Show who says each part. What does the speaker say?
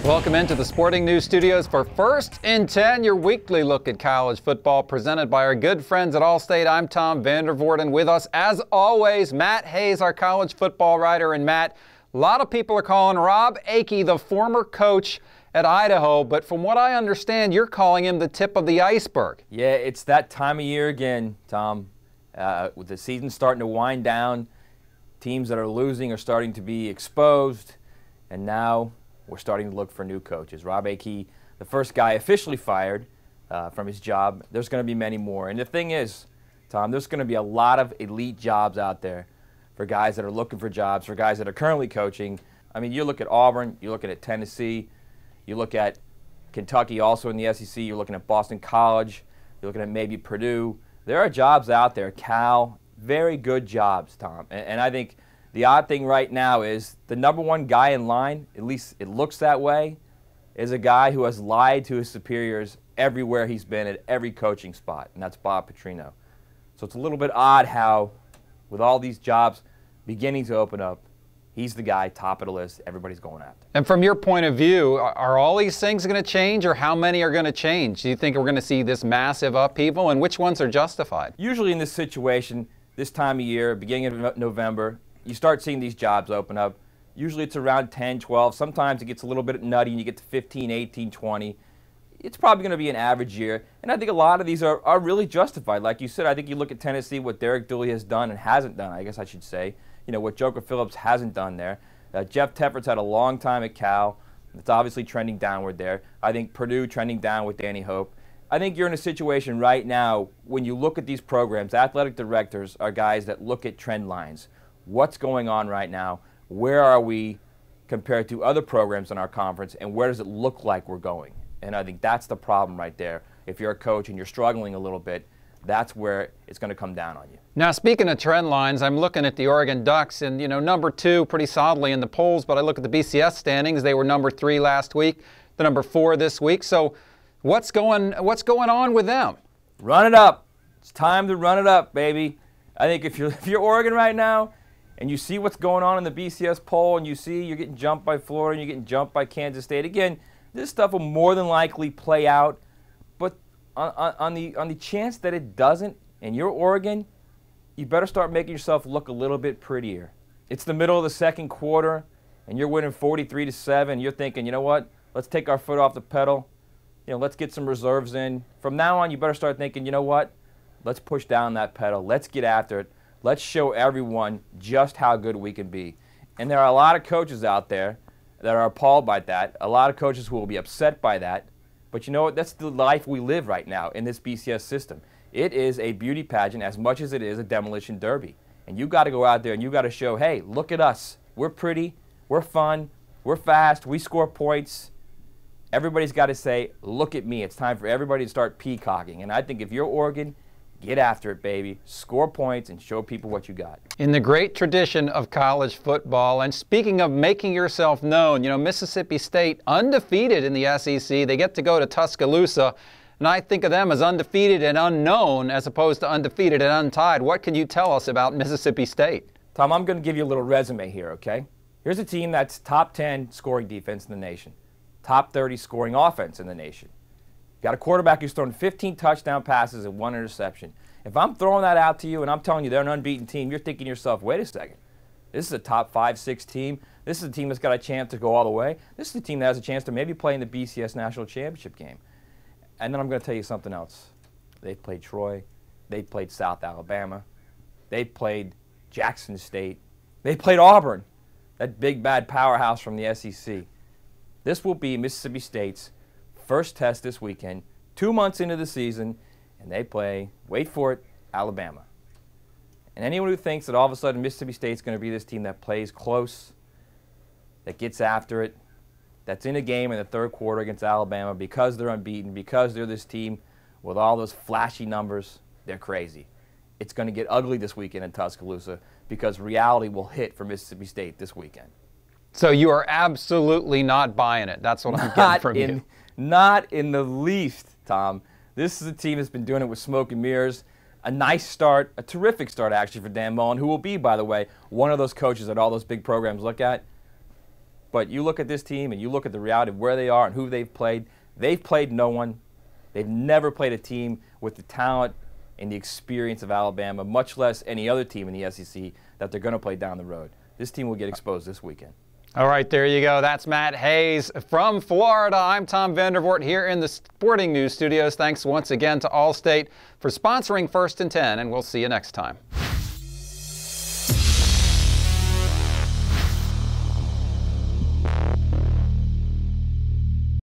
Speaker 1: Welcome into the Sporting News Studios for First and 10, your weekly look at college football presented by our good friends at Allstate. I'm Tom Vandervoort, and with us, as always, Matt Hayes, our college football writer. And Matt, a lot of people are calling Rob Akey the former coach at Idaho, but from what I understand, you're calling him the tip of the iceberg.
Speaker 2: Yeah, it's that time of year again, Tom. With the season starting to wind down, teams that are losing are starting to be exposed, and now we're starting to look for new coaches. Rob Akey, the first guy officially fired from his job. There's going to be many more. And the thing is, Tom, there's going to be a lot of elite jobs out there for guys that are looking for jobs, for guys that are currently coaching. I mean, you look at Auburn, you're looking at Tennessee, you look at Kentucky also in the SEC, you're looking at Boston College, you're looking at maybe Purdue. There are jobs out there, Cal, very good jobs, Tom. And I think the odd thing right now is the number one guy in line, at least it looks that way, is a guy who has lied to his superiors everywhere he's been at every coaching spot, and that's Bob Petrino. So it's a little bit odd how, with all these jobs beginning to open up, he's the guy top of the list everybody's going after.
Speaker 1: And from your point of view, are all these things going to change, or how many are going to change? Do you think we're going to see this massive upheaval, and which ones are justified?
Speaker 2: Usually in this situation, this time of year, beginning of November, you start seeing these jobs open up. Usually it's around 10, 12. Sometimes it gets a little bit nutty and you get to 15, 18, 20. It's probably going to be an average year. And I think a lot of these are really justified. Like you said, I think you look at Tennessee, what Derek Dooley has done and hasn't done, I guess I should say. You know, what Joker Phillips hasn't done there. Jeff Teffert's had a long time at Cal. It's obviously trending downward there. I think Purdue trending down with Danny Hope. I think you're in a situation right now when you look at these programs, athletic directors are guys that look at trend lines. What's going on right now? Where are we compared to other programs in our conference, and where does it look like we're going? And I think that's the problem right there. If you're a coach and you're struggling a little bit, that's where it's going to come down on you.
Speaker 1: Now, speaking of trend lines, I'm looking at the Oregon Ducks, and you know, number 2 pretty solidly in the polls, but I look at the BCS standings. They were number 3 last week, the number 4 this week. So what's going on with them?
Speaker 2: Run it up. It's time to run it up, baby. I think if you're Oregon right now, and you see what's going on in the BCS poll, and you see you're getting jumped by Florida, and you're getting jumped by Kansas State. Again, this stuff will more than likely play out, but on the chance that it doesn't, and you're Oregon, you better start making yourself look a little bit prettier. It's the middle of the second quarter, and you're winning 43-7. You're thinking, you know what? Let's take our foot off the pedal. You know, let's get some reserves in. From now on, you better start thinking, you know what? Let's push down that pedal. Let's get after it. Let's show everyone just how good we can be. And there are a lot of coaches out there that are appalled by that, a lot of coaches who will be upset by that. But you know what? That's the life we live right now in this BCS system. It is a beauty pageant as much as it is a demolition derby. And you got to go out there and you got to show, hey, look at us. We're pretty, we're fun, we're fast, we score points. Everybody's got to say, look at me. It's time for everybody to start peacocking. And I think if you're Oregon, get after it, baby. Score points and show people what you got.
Speaker 1: In the great tradition of college football, and speaking of making yourself known, you know, Mississippi State undefeated in the SEC. They get to go to Tuscaloosa, and I think of them as undefeated and unknown as opposed to undefeated and untied. What can you tell us about Mississippi State?
Speaker 2: Tom, I'm going to give you a little resume here, okay? Here's a team that's top 10 scoring defense in the nation, top 30 scoring offense in the nation. Got a quarterback who's thrown 15 touchdown passes and 1 interception. If I'm throwing that out to you and I'm telling you they're an unbeaten team, you're thinking to yourself, wait a second. This is a top 5, 6 team. This is a team that's got a chance to go all the way. This is a team that has a chance to maybe play in the BCS National Championship game. And then I'm going to tell you something else. They've played Troy. They've played South Alabama. They've played Jackson State. They played Auburn, that big bad powerhouse from the SEC. This will be Mississippi State's first test this weekend, 2 months into the season, and they play, wait for it, Alabama. And anyone who thinks that all of a sudden Mississippi State's going to be this team that plays close, that gets after it, that's in a game in the third quarter against Alabama because they're unbeaten, because they're this team with all those flashy numbers, they're crazy. It's going to get ugly this weekend in Tuscaloosa because reality will hit for Mississippi State this weekend.
Speaker 1: So you are absolutely not buying it. That's what I'm getting from you.
Speaker 2: Not in the least, Tom. This is a team that's been doing it with smoke and mirrors. A nice start, a terrific start actually for Dan Mullen, who will be, by the way, one of those coaches that all those big programs look at. But you look at this team and you look at the reality of where they are and who they've played. They've played no one. They've never played a team with the talent and the experience of Alabama, much less any other team in the SEC that they're going to play down the road. This team will get exposed this weekend. All
Speaker 1: right, there you go. That's Matt Hayes from Florida. I'm Tom Vandervoort here in the Sporting News Studios. Thanks once again to Allstate for sponsoring First and 10, and we'll see you next time.